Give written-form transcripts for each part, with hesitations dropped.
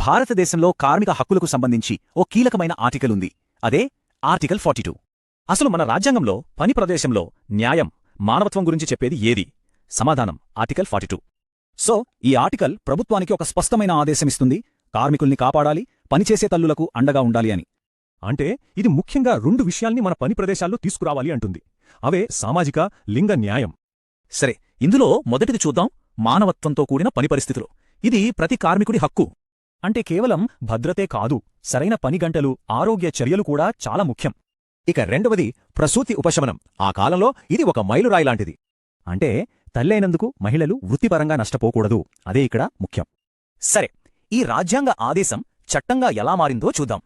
భారతదేశంలో కార్మిక హక్కులకు సంబంధించి ఓ కీలకమైన ఆర్టికల్ ఉంది. అదే ఆర్టికల్ 42. అసలు మన రాజ్యాంగంలో పని ప్రదేశంలో న్యాయం, మానవత్వం గురించి చెప్పేది ఏది? సమాధానం ఆర్టికల్ 42. సో ఈ ఆర్టికల్ ప్రభుత్వానికి ఒక స్పష్టమైన ఆదేశమిస్తుంది: కార్మికుల్ని కాపాడాలి, పనిచేసే తల్లులకు అండగా ఉండాలి అని. అంటే ఇది ముఖ్యంగా 2 విషయాల్ని మన పని ప్రదేశాల్లో తీసుకురావాలి అంటుంది. అవే సామాజిక, లింగ న్యాయం. సరే, ఇందులో మొదటిది చూద్దాం: మానవత్వంతో కూడిన పని పరిస్థితులు. ఇది ప్రతి కార్మికుడి హక్కు. అంటే కేవలం భద్రతే కాదు, సరైన పని గంటలు, ఆరోగ్య చర్యలు కూడా చాలా ముఖ్యం. ఇక రెండవది ప్రసూతి ఉపశమనం. ఆ కాలంలో ఇది ఒక మైలురాయిలాంటిది. అంటే తల్లైనందుకు మహిళలు వృత్తిపరంగా నష్టపోకూడదు. అదే ఇక్కడ ముఖ్యం. సరే, ఈ రాజ్యాంగ ఆదేశం చట్టంగా ఎలా మారిందో చూద్దాం.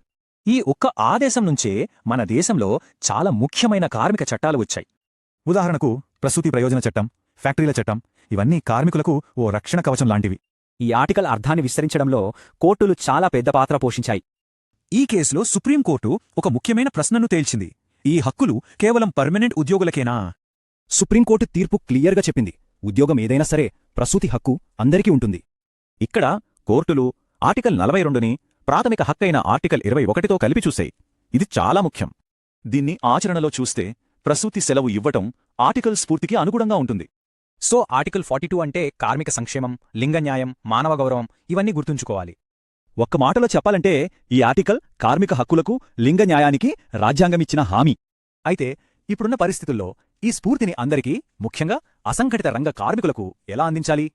ఈ ఒక్క ఆదేశం నుంచే మన దేశంలో చాలా ముఖ్యమైన కార్మిక చట్టాలు వచ్చాయి. ఉదాహరణకు ప్రసూతి ప్రయోజన చట్టం, ఫ్యాక్టరీల చట్టం. ఇవన్నీ కార్మికులకు ఓ రక్షణ కవచం లాంటివి. ఈ ఆర్టికల్ అర్థాన్ని విస్తరించడంలో కోర్టులు చాలా పెద్ద పాత్ర పోషించాయి. ఈ కేసులో సుప్రీంకోర్టు ఒక ముఖ్యమైన ప్రశ్నను తేల్చింది: ఈ హక్కులు కేవలం పర్మనెంట్ ఉద్యోగులకేనా? సుప్రీంకోర్టు తీర్పు క్లియర్గా చెప్పింది: ఉద్యోగం ఏదైనా సరే ప్రసూతి హక్కు అందరికీ ఉంటుంది. ఇక్కడ కోర్టులు ఆర్టికల్ 42ని ప్రాథమిక హక్కైన ఆర్టికల్ 21తో కలిపి చూశాయి. ఇది చాలా ముఖ్యం. దీన్ని ఆచరణలో చూస్తే ప్రసూతి సెలవు ఇవ్వటం ఆర్టికల్ స్ఫూర్తికి అనుగుణంగా ఉంటుంది. సో ఆర్టికల్ 42 అంటే కార్మిక సంక్షేమం, లింగ న్యాయం, మానవ గౌరవం ఇవన్నీ గుర్తుంచుకోవాలి. ఒక్క మాటలో చెప్పాలంటే ఈ ఆర్టికల్ కార్మిక హక్కులకు, లింగ న్యాయానికి రాజ్యాంగమిచ్చిన హామీ. అయితే ఇప్పుడున్న పరిస్థితుల్లో ఈ స్ఫూర్తిని అందరికీ, ముఖ్యంగా అసంఘటిత రంగ కార్మికులకు ఎలా అందించాలి?